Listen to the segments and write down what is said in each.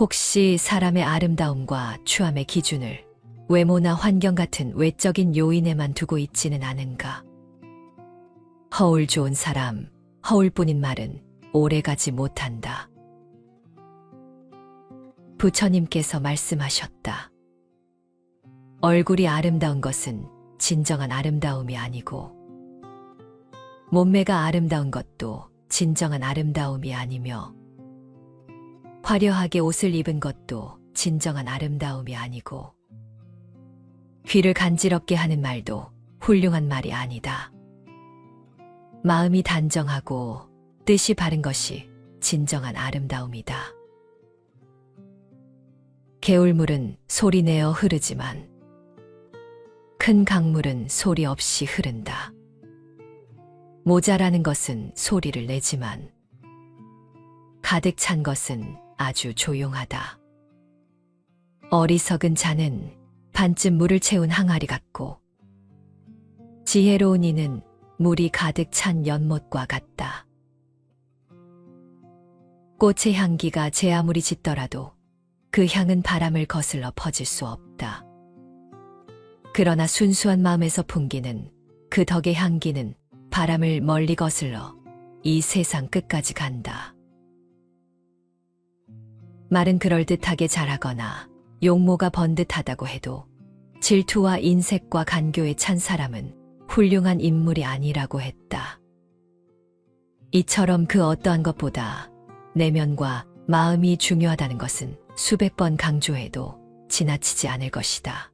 혹시 사람의 아름다움과 추함의 기준을 외모나 환경 같은 외적인 요인에만 두고 있지는 않은가? 허울 좋은 사람, 허울뿐인 말은 오래가지 못한다. 부처님께서 말씀하셨다. 얼굴이 아름다운 것은 진정한 아름다움이 아니고, 몸매가 아름다운 것도 진정한 아름다움이 아니며, 화려하게 옷을 입은 것도 진정한 아름다움이 아니고, 귀를 간지럽게 하는 말도 훌륭한 말이 아니다. 마음이 단정하고 뜻이 바른 것이 진정한 아름다움이다. 개울물은 소리내어 흐르지만 큰 강물은 소리 없이 흐른다. 모자라는 것은 소리를 내지만 가득 찬 것은 아주 조용하다. 어리석은 자는 반쯤 물을 채운 항아리 같고, 지혜로운 이는 물이 가득 찬 연못과 같다. 꽃의 향기가 제 아무리 짙더라도 그 향은 바람을 거슬러 퍼질 수 없다. 그러나 순수한 마음에서 풍기는 그 덕의 향기는 바람을 멀리 거슬러 이 세상 끝까지 간다. 말은 그럴듯하게 잘하거나 용모가 번듯하다고 해도 질투와 인색과 간교에 찬 사람은 훌륭한 인물이 아니라고 했다. 이처럼 그 어떠한 것보다 내면과 마음이 중요하다는 것은 수백 번 강조해도 지나치지 않을 것이다.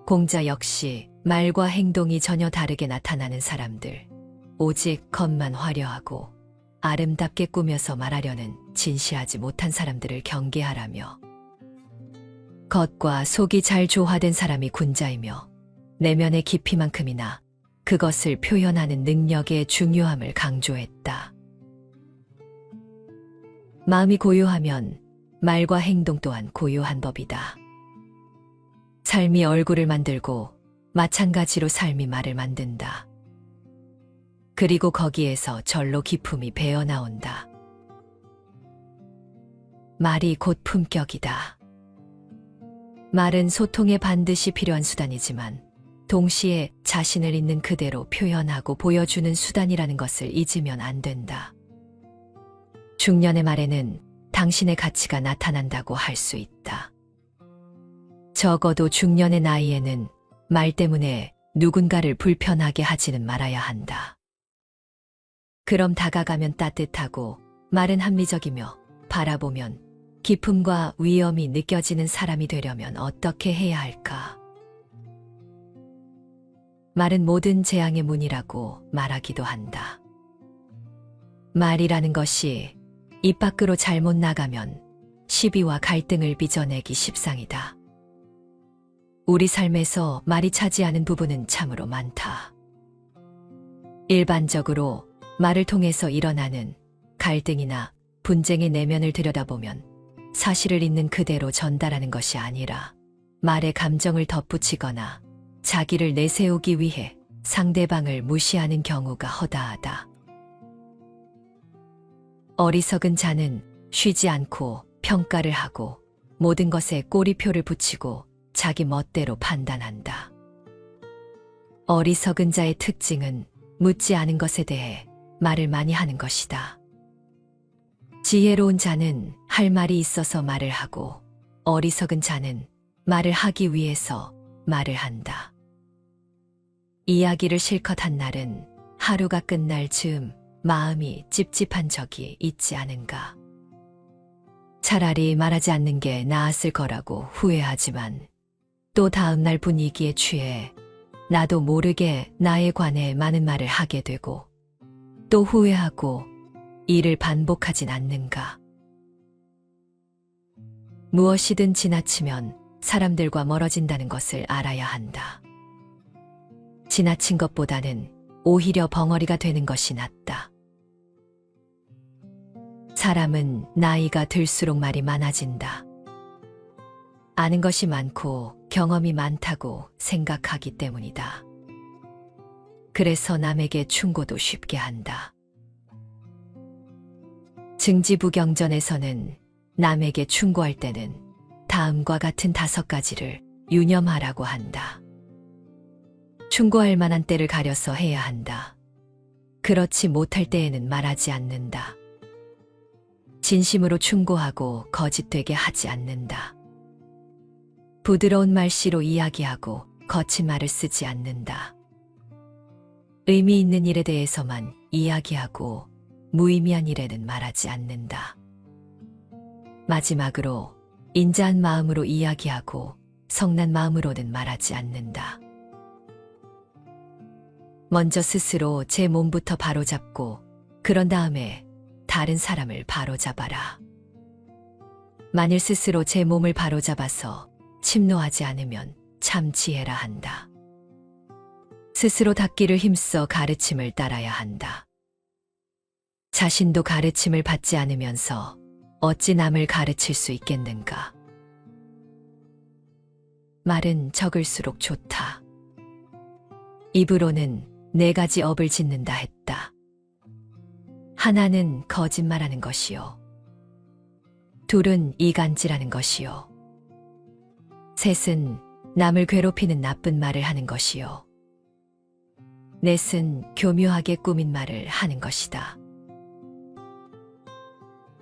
공자 역시 말과 행동이 전혀 다르게 나타나는 사람들, 오직 겉만 화려하고 아름답게 꾸며서 말하려는 진실하지 못한 사람들을 경계하라며, 겉과 속이 잘 조화된 사람이 군자이며 내면의 깊이만큼이나 그것을 표현하는 능력의 중요함을 강조했다. 마음이 고요하면 말과 행동 또한 고요한 법이다. 삶이 얼굴을 만들고 마찬가지로 삶이 말을 만든다. 그리고 거기에서 절로 기품이 배어나온다. 말이 곧 품격이다. 말은 소통에 반드시 필요한 수단이지만 동시에 자신을 있는 그대로 표현하고 보여주는 수단이라는 것을 잊으면 안 된다. 중년의 말에는 당신의 가치가 나타난다고 할 수 있다. 적어도 중년의 나이에는 말 때문에 누군가를 불편하게 하지는 말아야 한다. 그럼 다가가면 따뜻하고 말은 합리적이며 바라보면 기품과 위엄이 느껴지는 사람이 되려면 어떻게 해야 할까? 말은 모든 재앙의 문이라고 말하기도 한다. 말이라는 것이 입 밖으로 잘못 나가면 시비와 갈등을 빚어내기 십상이다. 우리 삶에서 말이 차지하는 부분은 참으로 많다. 일반적으로 말을 통해서 일어나는 갈등이나 분쟁의 내면을 들여다보면 사실을 있는 그대로 전달하는 것이 아니라 말에 감정을 덧붙이거나 자기를 내세우기 위해 상대방을 무시하는 경우가 허다하다. 어리석은 자는 쉬지 않고 평가를 하고 모든 것에 꼬리표를 붙이고 자기 멋대로 판단한다. 어리석은 자의 특징은 묻지 않은 것에 대해 말을 많이 하는 것이다. 지혜로운 자는 할 말이 있어서 말을 하고, 어리석은 자는 말을 하기 위해서 말을 한다. 이야기를 실컷 한 날은 하루가 끝날 즈음 마음이 찝찝한 적이 있지 않은가. 차라리 말하지 않는 게 나았을 거라고 후회하지만 또 다음날 분위기에 취해 나도 모르게 나에 관해 많은 말을 하게 되고 또 후회하고 이를 반복하진 않는가. 무엇이든 지나치면 사람들과 멀어진다는 것을 알아야 한다. 지나친 것보다는 오히려 벙어리가 되는 것이 낫다. 사람은 나이가 들수록 말이 많아진다. 아는 것이 많고 경험이 많다고 생각하기 때문이다. 그래서 남에게 충고도 쉽게 한다. 증지부경전에서는 남에게 충고할 때는 다음과 같은 5가지를 유념하라고 한다. 충고할 만한 때를 가려서 해야 한다. 그렇지 못할 때에는 말하지 않는다. 진심으로 충고하고 거짓되게 하지 않는다. 부드러운 말씨로 이야기하고 거친 말을 쓰지 않는다. 의미 있는 일에 대해서만 이야기하고 무의미한 일에는 말하지 않는다. 마지막으로 인자한 마음으로 이야기하고 성난 마음으로는 말하지 않는다. 먼저 스스로 제 몸부터 바로잡고 그런 다음에 다른 사람을 바로잡아라. 만일 스스로 제 몸을 바로잡아서 침노하지 않으면 참 지혜라 한다. 스스로 닦기를 힘써 가르침을 따라야 한다. 자신도 가르침을 받지 않으면서 어찌 남을 가르칠 수 있겠는가? 말은 적을수록 좋다. 입으로는 4가지 업을 짓는다 했다. 하나는 거짓말하는 것이요. 둘은 이간질하는 것이요. 셋은 남을 괴롭히는 나쁜 말을 하는 것이요. 넷은 교묘하게 꾸민 말을 하는 것이다.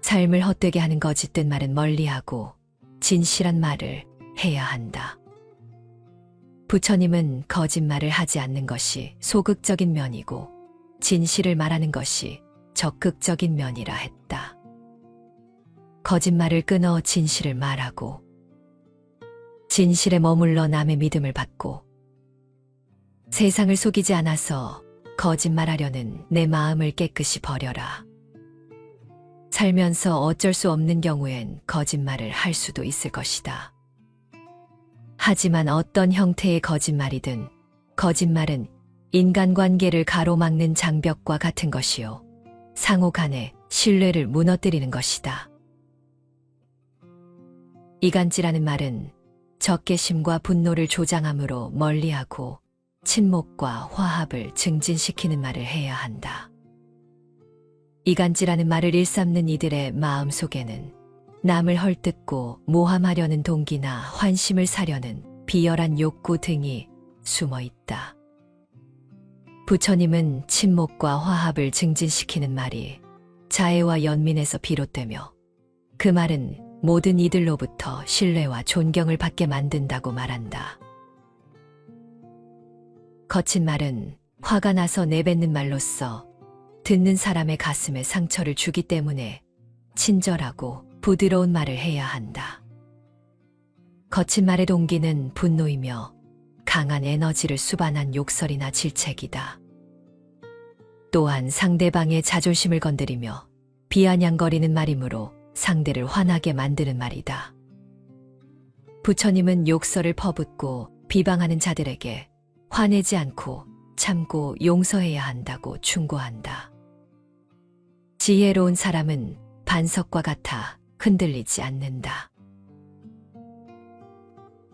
삶을 헛되게 하는 거짓된 말은 멀리하고 진실한 말을 해야 한다. 부처님은 거짓말을 하지 않는 것이 소극적인 면이고 진실을 말하는 것이 적극적인 면이라 했다. 거짓말을 끊어 진실을 말하고 진실에 머물러 남의 믿음을 받고 세상을 속이지 않아서 거짓말하려는 내 마음을 깨끗이 버려라. 살면서 어쩔 수 없는 경우엔 거짓말을 할 수도 있을 것이다. 하지만 어떤 형태의 거짓말이든 거짓말은 인간관계를 가로막는 장벽과 같은 것이요. 상호 간의 신뢰를 무너뜨리는 것이다. 이간질하는 말은 적개심과 분노를 조장함으로 멀리하고 친목과 화합을 증진시키는 말을 해야 한다. 이간질하는 말을 일삼는 이들의 마음 속에는 남을 헐뜯고 모함하려는 동기나 환심을 사려는 비열한 욕구 등이 숨어 있다. 부처님은 친목과 화합을 증진시키는 말이 자애와 연민에서 비롯되며 그 말은 모든 이들로부터 신뢰와 존경을 받게 만든다고 말한다. 거친 말은 화가 나서 내뱉는 말로써 듣는 사람의 가슴에 상처를 주기 때문에 친절하고 부드러운 말을 해야 한다. 거친 말의 동기는 분노이며 강한 에너지를 수반한 욕설이나 질책이다. 또한 상대방의 자존심을 건드리며 비아냥거리는 말이므로 상대를 화나게 만드는 말이다. 부처님은 욕설을 퍼붓고 비방하는 자들에게 화내지 않고 참고 용서해야 한다고 충고한다. 지혜로운 사람은 반석과 같아 흔들리지 않는다.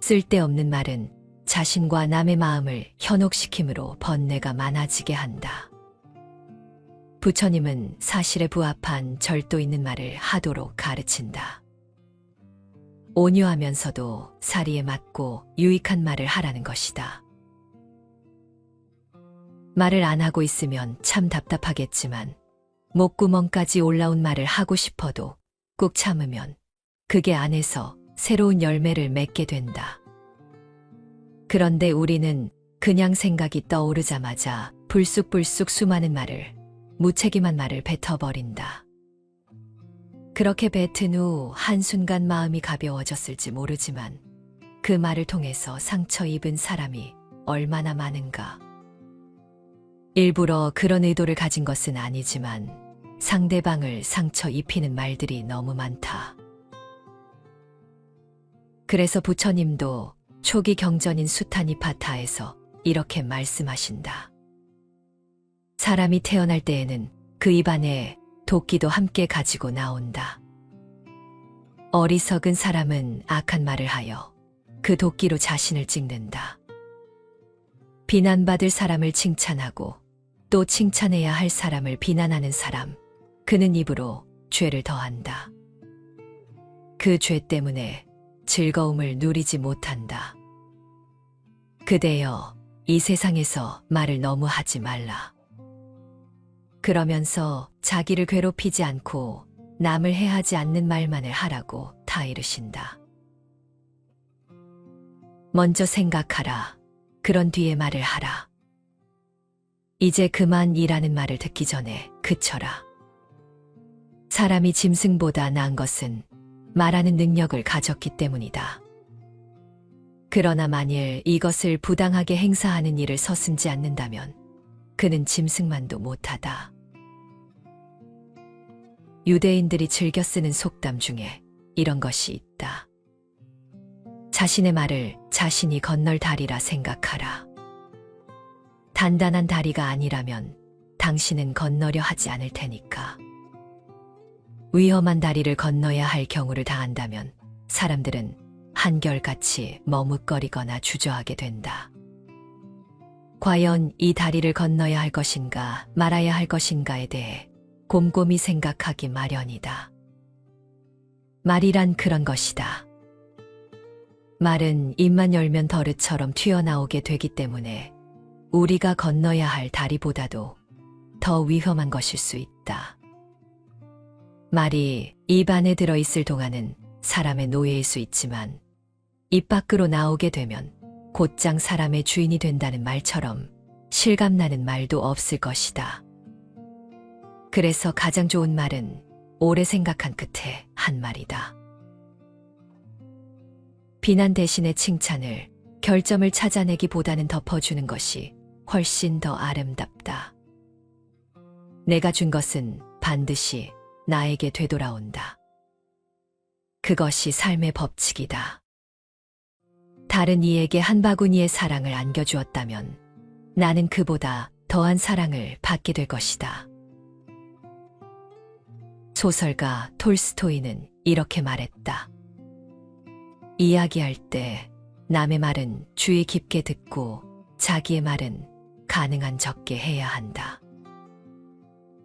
쓸데없는 말은 자신과 남의 마음을 현혹시킴으로 번뇌가 많아지게 한다. 부처님은 사실에 부합한 절도 있는 말을 하도록 가르친다. 온유하면서도 사리에 맞고 유익한 말을 하라는 것이다. 말을 안 하고 있으면 참 답답하겠지만 목구멍까지 올라온 말을 하고 싶어도 꾹 참으면 그게 안에서 새로운 열매를 맺게 된다. 그런데 우리는 그냥 생각이 떠오르자마자 불쑥불쑥 수많은 말을, 무책임한 말을 뱉어버린다. 그렇게 뱉은 후 한순간 마음이 가벼워졌을지 모르지만 그 말을 통해서 상처 입은 사람이 얼마나 많은가. 일부러 그런 의도를 가진 것은 아니지만 상대방을 상처 입히는 말들이 너무 많다. 그래서 부처님도 초기 경전인 수타니파타에서 이렇게 말씀하신다. 사람이 태어날 때에는 그 입안에 도끼도 함께 가지고 나온다. 어리석은 사람은 악한 말을 하여 그 도끼로 자신을 찍는다. 비난받을 사람을 칭찬하고 또 칭찬해야 할 사람을 비난하는 사람, 그는 입으로 죄를 더한다. 그 죄 때문에 즐거움을 누리지 못한다. 그대여, 이 세상에서 말을 너무 하지 말라. 그러면서 자기를 괴롭히지 않고 남을 해하지 않는 말만을 하라고 타이르신다. 먼저 생각하라. 그런 뒤에 말을 하라. 이제 그만 이라는 말을 듣기 전에 그쳐라. 사람이 짐승보다 나은 것은 말하는 능력을 가졌기 때문이다. 그러나 만일 이것을 부당하게 행사하는 일을 서슴지 않는다면 그는 짐승만도 못하다. 유대인들이 즐겨 쓰는 속담 중에 이런 것이 있다. 자신의 말을 자신이 건널 다리라 생각하라. 단단한 다리가 아니라면 당신은 건너려 하지 않을 테니까. 위험한 다리를 건너야 할 경우를 당한다면 사람들은 한결같이 머뭇거리거나 주저하게 된다. 과연 이 다리를 건너야 할 것인가 말아야 할 것인가에 대해 곰곰이 생각하기 마련이다. 말이란 그런 것이다. 말은 입만 열면 덜릇처럼 튀어나오게 되기 때문에 우리가 건너야 할 다리보다도 더 위험한 것일 수 있다. 말이 입 안에 들어있을 동안은 사람의 노예일 수 있지만 입 밖으로 나오게 되면 곧장 사람의 주인이 된다는 말처럼 실감나는 말도 없을 것이다. 그래서 가장 좋은 말은 오래 생각한 끝에 한 말이다. 비난 대신에 칭찬을, 결점을 찾아내기보다는 덮어주는 것이 훨씬 더 아름답다. 내가 준 것은 반드시 나에게 되돌아온다. 그것이 삶의 법칙이다. 다른 이에게 한 바구니의 사랑을 안겨주었다면 나는 그보다 더한 사랑을 받게 될 것이다. 소설가 톨스토이는 이렇게 말했다. 이야기할 때 남의 말은 주의 깊게 듣고 자기의 말은 가능한 적게 해야 한다.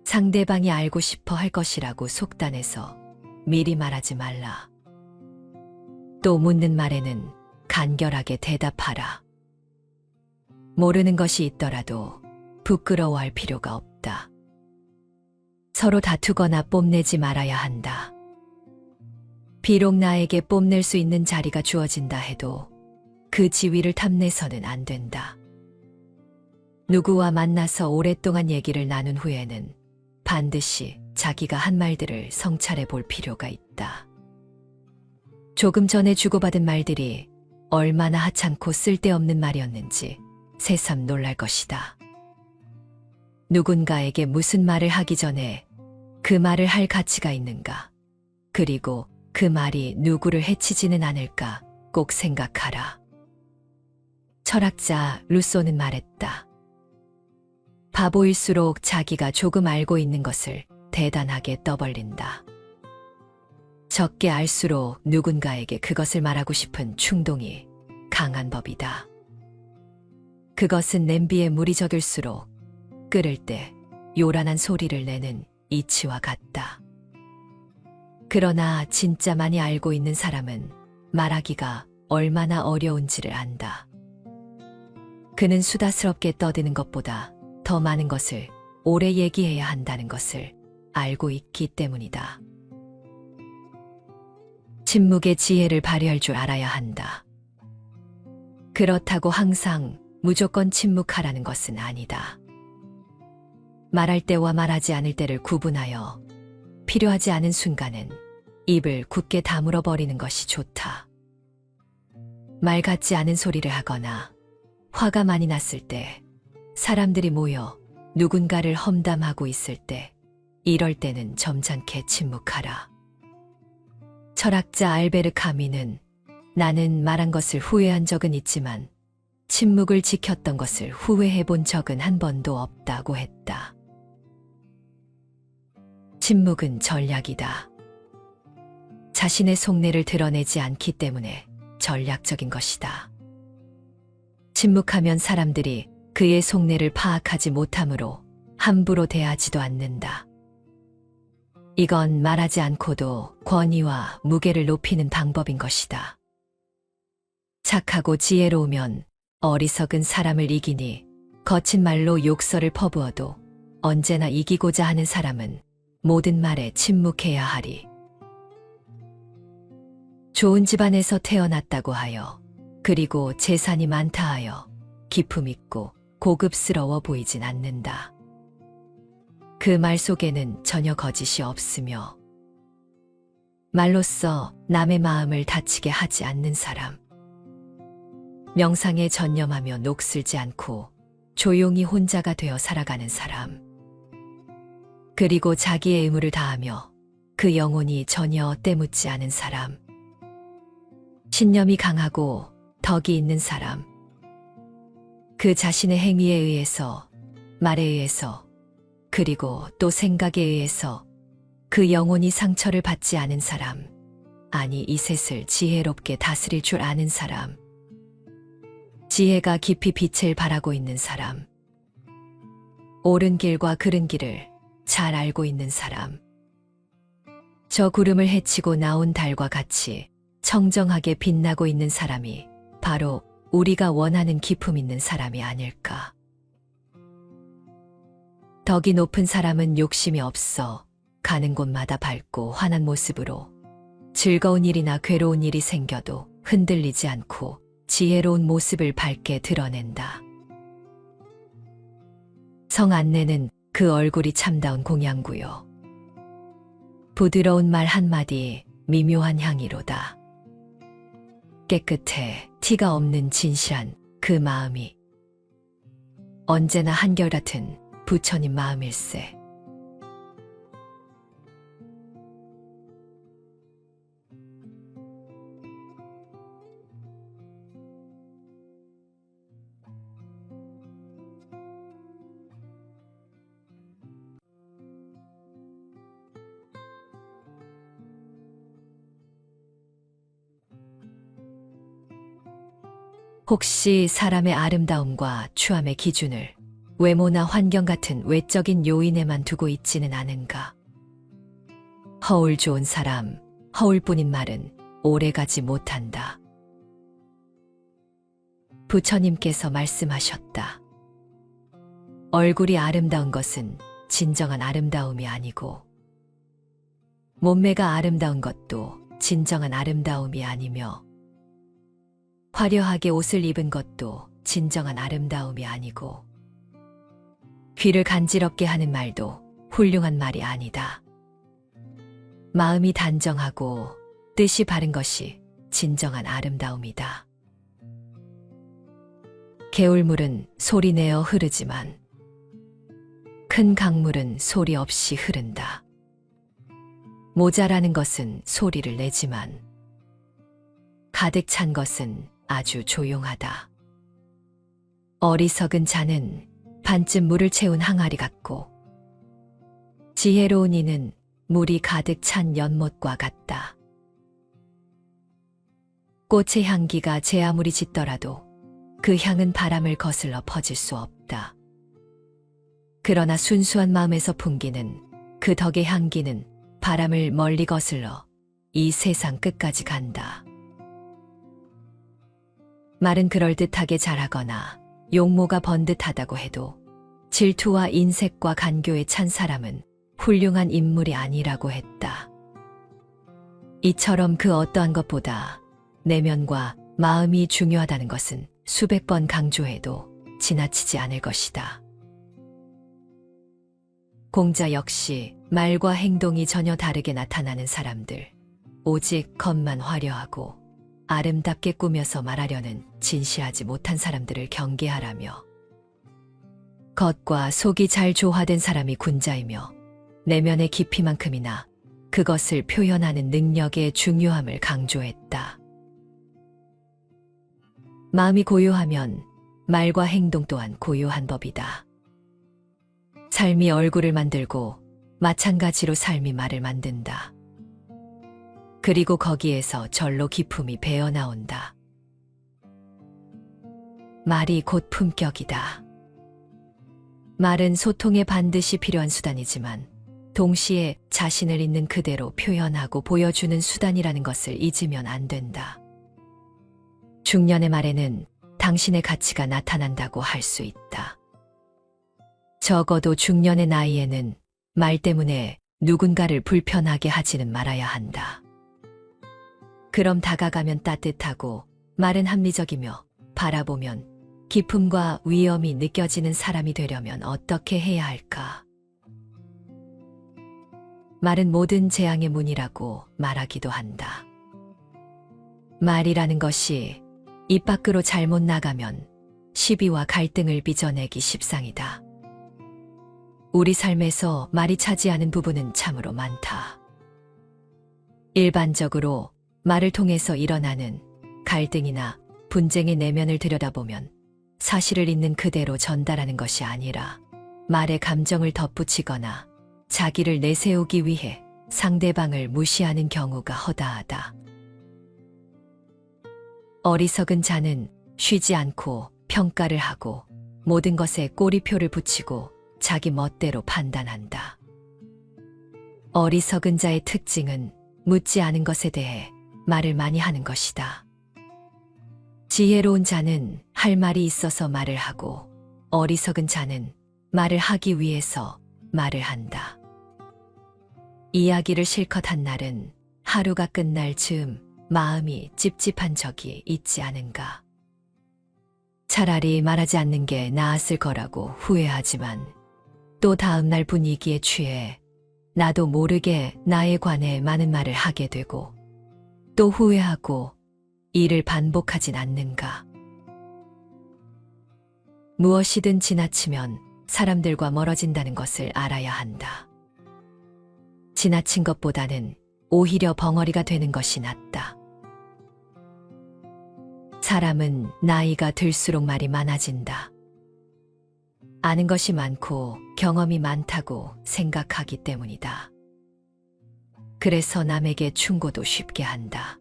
상대방이 알고 싶어 할 것이라고 속단해서 미리 말하지 말라. 또 묻는 말에는 간결하게 대답하라. 모르는 것이 있더라도 부끄러워할 필요가 없다. 서로 다투거나 뽐내지 말아야 한다. 비록 나에게 뽐낼 수 있는 자리가 주어진다 해도 그 지위를 탐내서는 안 된다. 누구와 만나서 오랫동안 얘기를 나눈 후에는 반드시 자기가 한 말들을 성찰해 볼 필요가 있다. 조금 전에 주고받은 말들이 얼마나 하찮고 쓸데없는 말이었는지 새삼 놀랄 것이다. 누군가에게 무슨 말을 하기 전에 그 말을 할 가치가 있는가, 그리고 그 말이 누구를 해치지는 않을까 꼭 생각하라. 철학자 루소는 말했다. 바보일수록 자기가 조금 알고 있는 것을 대단하게 떠벌린다. 적게 알수록 누군가에게 그것을 말하고 싶은 충동이 강한 법이다. 그것은 냄비에 물이 적을수록 끓을 때 요란한 소리를 내는 이치와 같다. 그러나 진짜 많이 알고 있는 사람은 말하기가 얼마나 어려운지를 안다. 그는 수다스럽게 떠드는 것보다 더 많은 것을 오래 얘기해야 한다는 것을 알고 있기 때문이다. 침묵의 지혜를 발휘할 줄 알아야 한다. 그렇다고 항상 무조건 침묵하라는 것은 아니다. 말할 때와 말하지 않을 때를 구분하여 필요하지 않은 순간은 입을 굳게 다물어 버리는 것이 좋다. 말 같지 않은 소리를 하거나 화가 많이 났을 때, 사람들이 모여 누군가를 험담하고 있을 때, 이럴 때는 점잖게 침묵하라. 철학자 알베르 카미는 나는 말한 것을 후회한 적은 있지만 침묵을 지켰던 것을 후회해 본 적은 한 번도 없다고 했다. 침묵은 전략이다. 자신의 속내를 드러내지 않기 때문에 전략적인 것이다. 침묵하면 사람들이 그의 속내를 파악하지 못하므로 함부로 대하지도 않는다. 이건 말하지 않고도 권위와 무게를 높이는 방법인 것이다. 착하고 지혜로우면 어리석은 사람을 이기니 거친 말로 욕설을 퍼부어도 언제나 이기고자 하는 사람은 모든 말에 침묵해야 하리. 좋은 집안에서 태어났다고 하여 그리고 재산이 많다 하여 기품 있고 고급스러워 보이진 않는다. 그 말 속에는 전혀 거짓이 없으며 말로써 남의 마음을 다치게 하지 않는 사람. 명상에 전념하며 녹슬지 않고 조용히 혼자가 되어 살아가는 사람. 그리고 자기의 의무를 다하며 그 영혼이 전혀 때묻지 않은 사람. 신념이 강하고 덕이 있는 사람. 그 자신의 행위에 의해서, 말에 의해서, 그리고 또 생각에 의해서 그 영혼이 상처를 받지 않은 사람. 아니 이 셋을 지혜롭게 다스릴 줄 아는 사람. 지혜가 깊이 빛을 발하고 있는 사람. 옳은 길과 그른 길을 잘 알고 있는 사람. 저 구름을 헤치고 나온 달과 같이 청정하게 빛나고 있는 사람이 바로 우리가 원하는 기품 있는 사람이 아닐까. 덕이 높은 사람은 욕심이 없어 가는 곳마다 밝고 환한 모습으로 즐거운 일이나 괴로운 일이 생겨도 흔들리지 않고 지혜로운 모습을 밝게 드러낸다. 성 안내는 그 얼굴이 참다운 공양구요. 부드러운 말 한마디 미묘한 향이로다. 깨끗해 티가 없는 진실한 그 마음이 언제나 한결같은 부처님 마음일세. 혹시 사람의 아름다움과 추함의 기준을 외모나 환경 같은 외적인 요인에만 두고 있지는 않은가? 허울 좋은 사람, 허울뿐인 말은 오래가지 못한다. 부처님께서 말씀하셨다. 얼굴이 아름다운 것은 진정한 아름다움이 아니고 몸매가 아름다운 것도 진정한 아름다움이 아니며 화려하게 옷을 입은 것도 진정한 아름다움이 아니고 귀를 간지럽게 하는 말도 훌륭한 말이 아니다. 마음이 단정하고 뜻이 바른 것이 진정한 아름다움이다. 개울물은 소리내어 흐르지만 큰 강물은 소리 없이 흐른다. 모자라는 것은 소리를 내지만 가득 찬 것은 아주 조용하다. 어리석은 자는 반쯤 물을 채운 항아리 같고 지혜로운 이는 물이 가득 찬 연못과 같다. 꽃의 향기가 제 아무리 짙더라도 그 향은 바람을 거슬러 퍼질 수 없다. 그러나 순수한 마음에서 풍기는 그 덕의 향기는 바람을 멀리 거슬러 이 세상 끝까지 간다. 말은 그럴듯하게 잘하거나 용모가 번듯하다고 해도 질투와 인색과 간교에 찬 사람은 훌륭한 인물이 아니라고 했다. 이처럼 그 어떠한 것보다 내면과 마음이 중요하다는 것은 수백 번 강조해도 지나치지 않을 것이다. 공자 역시 말과 행동이 전혀 다르게 나타나는 사람들, 오직 겉만 화려하고 아름답게 꾸며서 말하려는 진실하지 못한 사람들을 경계하라며 겉과 속이 잘 조화된 사람이 군자이며 내면의 깊이만큼이나 그것을 표현하는 능력의 중요함을 강조했다. 마음이 고요하면 말과 행동 또한 고요한 법이다. 삶이 얼굴을 만들고 마찬가지로 삶이 말을 만든다. 그리고 거기에서 절로 기품이 배어나온다. 말이 곧 품격이다. 말은 소통에 반드시 필요한 수단이지만 동시에 자신을 있는 그대로 표현하고 보여주는 수단이라는 것을 잊으면 안 된다. 중년의 말에는 당신의 가치가 나타난다고 할 수 있다. 적어도 중년의 나이에는 말 때문에 누군가를 불편하게 하지는 말아야 한다. 그럼 다가가면 따뜻하고 말은 합리적이며 바라보면 기품과 위엄이 느껴지는 사람이 되려면 어떻게 해야 할까? 말은 모든 재앙의 문이라고 말하기도 한다. 말이라는 것이 입 밖으로 잘못 나가면 시비와 갈등을 빚어내기 십상이다. 우리 삶에서 말이 차지하는 부분은 참으로 많다. 일반적으로 말을 통해서 일어나는 갈등이나 분쟁의 내면을 들여다보면 사실을 있는 그대로 전달하는 것이 아니라 말에 감정을 덧붙이거나 자기를 내세우기 위해 상대방을 무시하는 경우가 허다하다. 어리석은 자는 쉬지 않고 평가를 하고 모든 것에 꼬리표를 붙이고 자기 멋대로 판단한다. 어리석은 자의 특징은 묻지 않은 것에 대해 말을 많이 하는 것이다. 지혜로운 자는 할 말이 있어서 말을 하고 어리석은 자는 말을 하기 위해서 말을 한다. 이야기를 실컷 한 날은 하루가 끝날 즈음 마음이 찝찝한 적이 있지 않은가. 차라리 말하지 않는 게 나았을 거라고 후회하지만 또 다음날 분위기에 취해 나도 모르게 나에 관해 많은 말을 하게 되고 또 후회하고 이를 반복하진 않는가. 무엇이든 지나치면 사람들과 멀어진다는 것을 알아야 한다. 지나친 것보다는 오히려 벙어리가 되는 것이 낫다. 사람은 나이가 들수록 말이 많아진다. 아는 것이 많고 경험이 많다고 생각하기 때문이다. 그래서 남에게 충고도 쉽게 한다.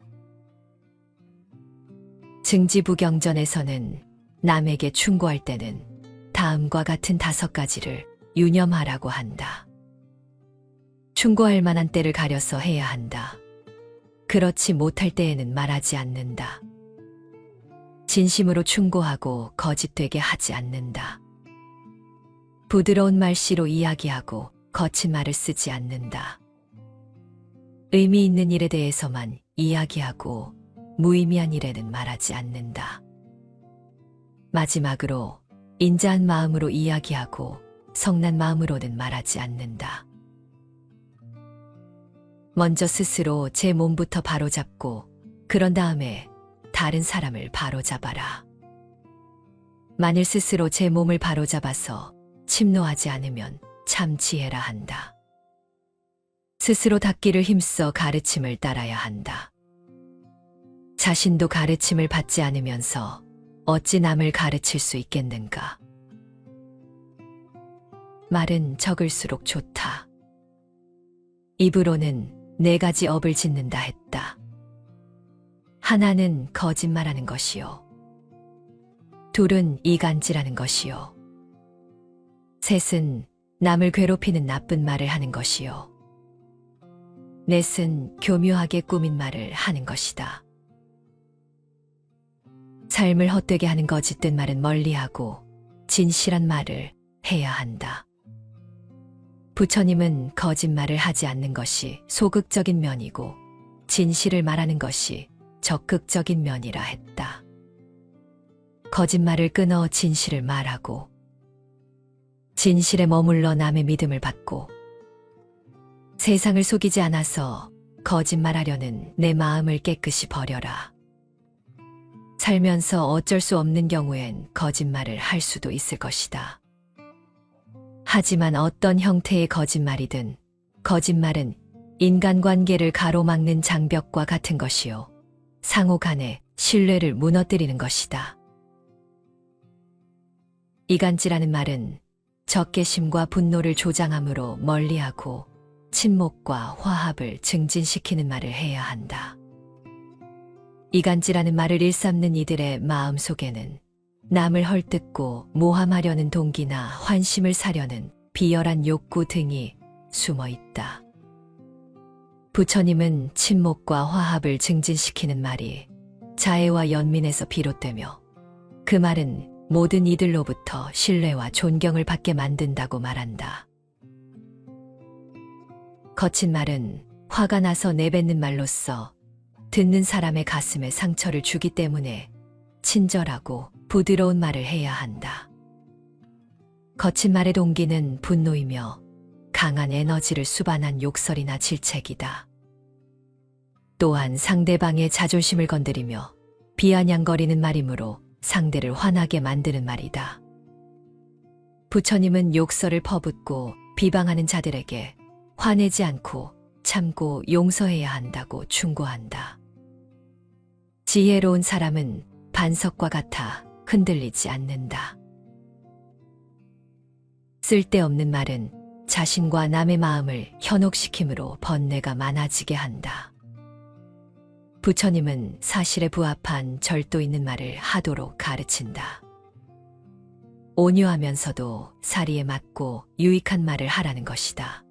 증지부경전에서는 남에게 충고할 때는 다음과 같은 5가지를 유념하라고 한다. 충고할 만한 때를 가려서 해야 한다. 그렇지 못할 때에는 말하지 않는다. 진심으로 충고하고 거짓되게 하지 않는다. 부드러운 말씨로 이야기하고 거친 말을 쓰지 않는다. 의미 있는 일에 대해서만 이야기하고 무의미한 일에는 말하지 않는다. 마지막으로 인자한 마음으로 이야기하고 성난 마음으로는 말하지 않는다. 먼저 스스로 제 몸부터 바로잡고 그런 다음에 다른 사람을 바로잡아라. 만일 스스로 제 몸을 바로잡아서 침노하지 않으면 참 지혜라 한다. 스스로 닦기를 힘써 가르침을 따라야 한다. 자신도 가르침을 받지 않으면서 어찌 남을 가르칠 수 있겠는가. 말은 적을수록 좋다. 입으로는 4가지 업을 짓는다 했다. 하나는 거짓말하는 것이요. 둘은 이간질하는 것이요. 셋은 남을 괴롭히는 나쁜 말을 하는 것이요. 넷은 교묘하게 꾸민 말을 하는 것이다. 삶을 헛되게 하는 거짓된 말은 멀리하고 진실한 말을 해야 한다. 부처님은 거짓말을 하지 않는 것이 소극적인 면이고 진실을 말하는 것이 적극적인 면이라 했다. 거짓말을 끊어 진실을 말하고 진실에 머물러 남의 믿음을 받고 세상을 속이지 않아서 거짓말하려는 내 마음을 깨끗이 버려라. 살면서 어쩔 수 없는 경우엔 거짓말을 할 수도 있을 것이다. 하지만 어떤 형태의 거짓말이든 거짓말은 인간관계를 가로막는 장벽과 같은 것이요. 상호 간의 신뢰를 무너뜨리는 것이다. 이간질하는 말은 적개심과 분노를 조장함으로 멀리하고 친목과 화합을 증진시키는 말을 해야 한다. 이간질하는 말을 일삼는 이들의 마음속에는 남을 헐뜯고 모함하려는 동기나 환심을 사려는 비열한 욕구 등이 숨어 있다. 부처님은 친목과 화합을 증진시키는 말이 자애와 연민에서 비롯되며 그 말은 모든 이들로부터 신뢰와 존경을 받게 만든다고 말한다. 거친 말은 화가 나서 내뱉는 말로써 듣는 사람의 가슴에 상처를 주기 때문에 친절하고 부드러운 말을 해야 한다. 거친 말의 동기는 분노이며 강한 에너지를 수반한 욕설이나 질책이다. 또한 상대방의 자존심을 건드리며 비아냥거리는 말이므로 상대를 화나게 만드는 말이다. 부처님은 욕설을 퍼붓고 비방하는 자들에게 화내지 않고 참고 용서해야 한다고 충고한다. 지혜로운 사람은 반석과 같아 흔들리지 않는다. 쓸데없는 말은 자신과 남의 마음을 현혹시킴으로 번뇌가 많아지게 한다. 부처님은 사실에 부합한 절도 있는 말을 하도록 가르친다. 온유하면서도 사리에 맞고 유익한 말을 하라는 것이다.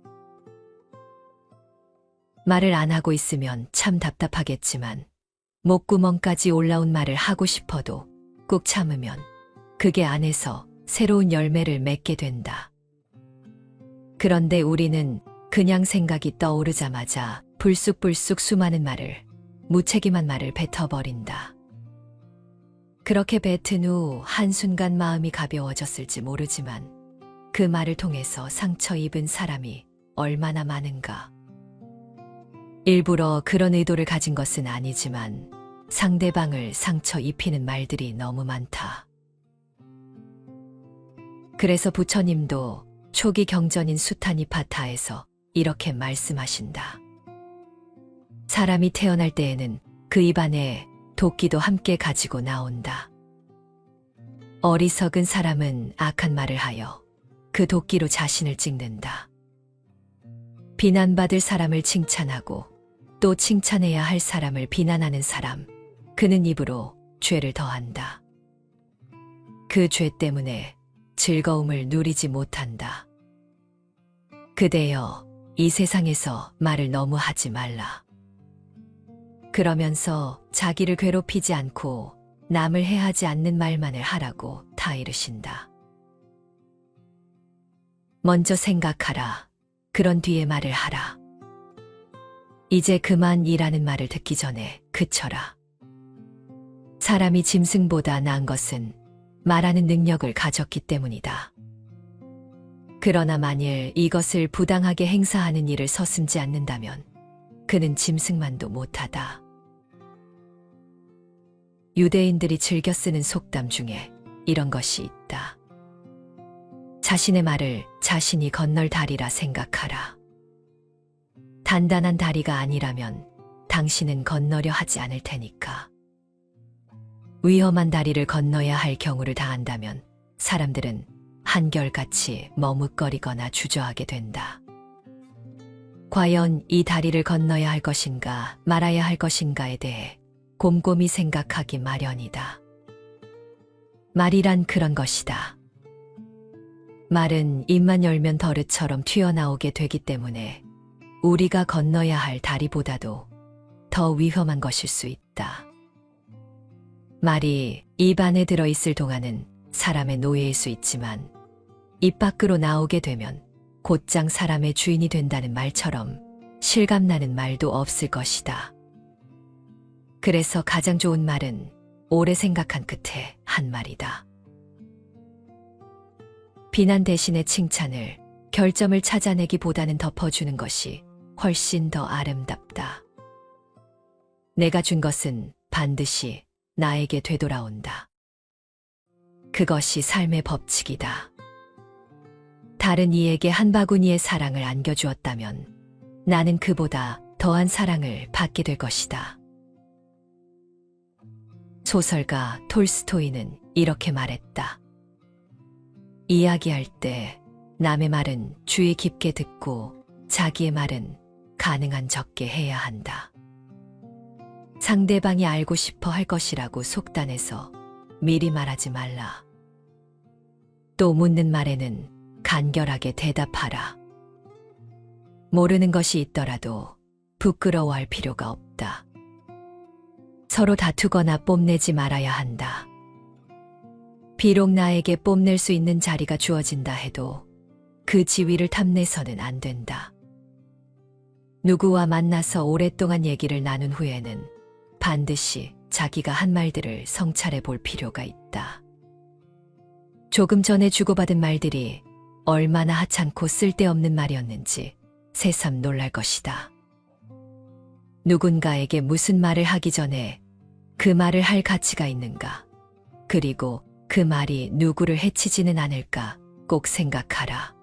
말을 안 하고 있으면 참 답답하겠지만 목구멍까지 올라온 말을 하고 싶어도 꾹 참으면 그게 안에서 새로운 열매를 맺게 된다. 그런데 우리는 그냥 생각이 떠오르자마자 불쑥불쑥 수많은 말을, 무책임한 말을 뱉어버린다. 그렇게 뱉은 후 한순간 마음이 가벼워졌을지 모르지만 그 말을 통해서 상처 입은 사람이 얼마나 많은가. 일부러 그런 의도를 가진 것은 아니지만 상대방을 상처 입히는 말들이 너무 많다. 그래서 부처님도 초기 경전인 수타니파타에서 이렇게 말씀하신다. 사람이 태어날 때에는 그 입안에 도끼도 함께 가지고 나온다. 어리석은 사람은 악한 말을 하여 그 도끼로 자신을 찍는다. 비난받을 사람을 칭찬하고 또 칭찬해야 할 사람을 비난하는 사람, 그는 입으로 죄를 더한다. 그 죄 때문에 즐거움을 누리지 못한다. 그대여, 이 세상에서 말을 너무 하지 말라. 그러면서 자기를 괴롭히지 않고 남을 해하지 않는 말만을 하라고 다 이르신다. 먼저 생각하라. 그런 뒤에 말을 하라. 이제 그만 이라는 말을 듣기 전에 그쳐라. 사람이 짐승보다 나은 것은 말하는 능력을 가졌기 때문이다. 그러나 만일 이것을 부당하게 행사하는 일을 서슴지 않는다면 그는 짐승만도 못하다. 유대인들이 즐겨 쓰는 속담 중에 이런 것이 있다. 자신의 말을 자신이 건널 다리라 생각하라. 단단한 다리가 아니라면 당신은 건너려 하지 않을 테니까. 위험한 다리를 건너야 할 경우를 당한다면 사람들은 한결같이 머뭇거리거나 주저하게 된다. 과연 이 다리를 건너야 할 것인가 말아야 할 것인가에 대해 곰곰이 생각하기 마련이다. 말이란 그런 것이다. 말은 입만 열면 덜릇처럼 튀어나오게 되기 때문에 우리가 건너야 할 다리보다도 더 위험한 것일 수 있다. 말이 입 안에 들어있을 동안은 사람의 노예일 수 있지만 입 밖으로 나오게 되면 곧장 사람의 주인이 된다는 말처럼 실감나는 말도 없을 것이다. 그래서 가장 좋은 말은 오래 생각한 끝에 한 말이다. 비난 대신에 칭찬을, 결점을 찾아내기보다는 덮어주는 것이 훨씬 더 아름답다. 내가 준 것은 반드시 나에게 되돌아온다. 그것이 삶의 법칙이다. 다른 이에게 한 바구니의 사랑을 안겨주었다면 나는 그보다 더한 사랑을 받게 될 것이다. 소설가 톨스토이는 이렇게 말했다. 이야기할 때 남의 말은 주의 깊게 듣고 자기의 말은 가능한 적게 해야 한다. 상대방이 알고 싶어 할 것이라고 속단해서 미리 말하지 말라. 또 묻는 말에는 간결하게 대답하라. 모르는 것이 있더라도 부끄러워할 필요가 없다. 서로 다투거나 뽐내지 말아야 한다. 비록 나에게 뽐낼 수 있는 자리가 주어진다 해도 그 지위를 탐내서는 안 된다. 누구와 만나서 오랫동안 얘기를 나눈 후에는 반드시 자기가 한 말들을 성찰해 볼 필요가 있다. 조금 전에 주고받은 말들이 얼마나 하찮고 쓸데없는 말이었는지 새삼 놀랄 것이다. 누군가에게 무슨 말을 하기 전에 그 말을 할 가치가 있는가, 그리고 그 말이 누구를 해치지는 않을까 꼭 생각하라.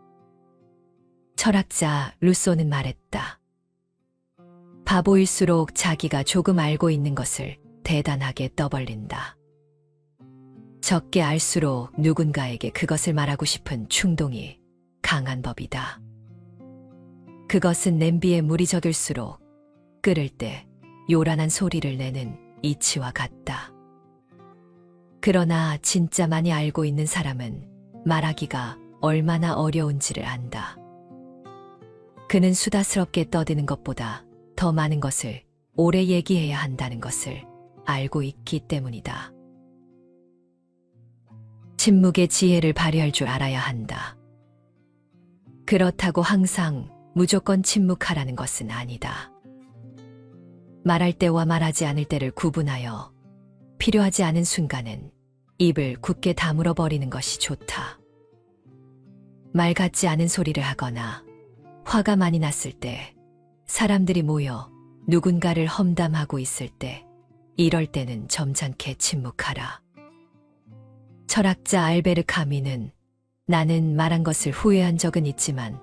철학자 루소는 말했다. 바보일수록 자기가 조금 알고 있는 것을 대단하게 떠벌린다. 적게 알수록 누군가에게 그것을 말하고 싶은 충동이 강한 법이다. 그것은 냄비에 물이 적을수록 끓을 때 요란한 소리를 내는 이치와 같다. 그러나 진짜 많이 알고 있는 사람은 말하기가 얼마나 어려운지를 안다. 그는 수다스럽게 떠드는 것보다 더 많은 것을 오래 얘기해야 한다는 것을 알고 있기 때문이다. 침묵의 지혜를 발휘할 줄 알아야 한다. 그렇다고 항상 무조건 침묵하라는 것은 아니다. 말할 때와 말하지 않을 때를 구분하여 필요하지 않은 순간은 입을 굳게 다물어 버리는 것이 좋다. 말 같지 않은 소리를 하거나 화가 많이 났을 때, 사람들이 모여 누군가를 험담하고 있을 때, 이럴 때는 점잖게 침묵하라. 철학자 알베르 카미는 나는 말한 것을 후회한 적은 있지만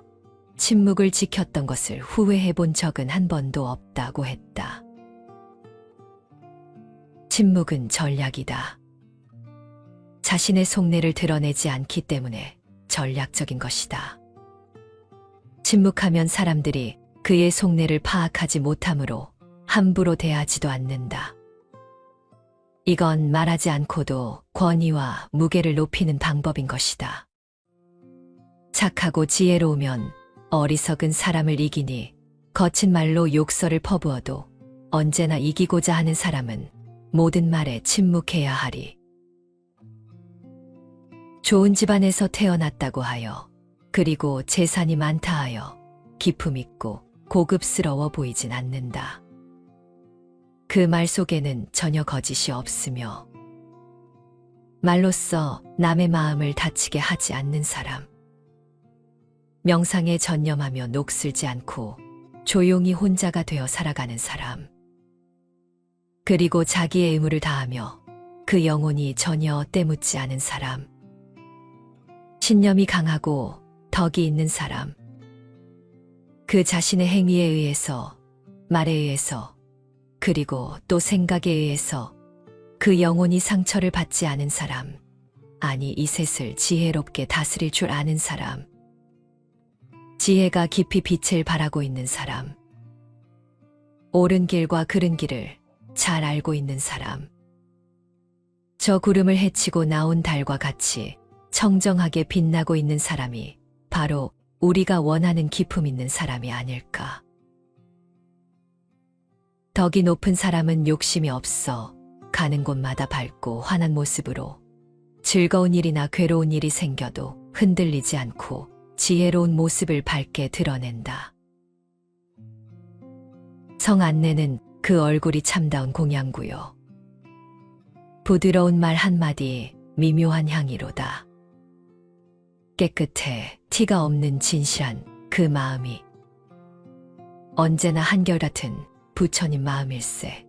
침묵을 지켰던 것을 후회해 본 적은 한 번도 없다고 했다. 침묵은 전략이다. 자신의 속내를 드러내지 않기 때문에 전략적인 것이다. 침묵하면 사람들이 그의 속내를 파악하지 못하므로 함부로 대하지도 않는다. 이건 말하지 않고도 권위와 무게를 높이는 방법인 것이다. 착하고 지혜로우면 어리석은 사람을 이기니 거친 말로 욕설을 퍼부어도 언제나 이기고자 하는 사람은 모든 말에 침묵해야 하리. 좋은 집안에서 태어났다고 하여, 그리고 재산이 많다 하여 기품 있고 고급스러워 보이진 않는다. 그 말 속에는 전혀 거짓이 없으며 말로써 남의 마음을 다치게 하지 않는 사람, 명상에 전념하며 녹슬지 않고 조용히 혼자가 되어 살아가는 사람, 그리고 자기의 의무를 다하며 그 영혼이 전혀 때묻지 않은 사람, 신념이 강하고 덕이 있는 사람, 그 자신의 행위에 의해서, 말에 의해서, 그리고 또 생각에 의해서 그 영혼이 상처를 받지 않은 사람, 아니 이 셋을 지혜롭게 다스릴 줄 아는 사람, 지혜가 깊이 빛을 발하고 있는 사람, 옳은 길과 그른 길을 잘 알고 있는 사람, 저 구름을 헤치고 나온 달과 같이 청정하게 빛나고 있는 사람이 바로 우리가 원하는 기품 있는 사람이 아닐까. 덕이 높은 사람은 욕심이 없어 가는 곳마다 밝고 환한 모습으로 즐거운 일이나 괴로운 일이 생겨도 흔들리지 않고 지혜로운 모습을 밝게 드러낸다. 성 안내는 그 얼굴이 참다운 공양구요. 부드러운 말 한마디 미묘한 향이로다. 깨끗해 티가 없는 진실한 그 마음이 언제나 한결같은 부처님 마음일세.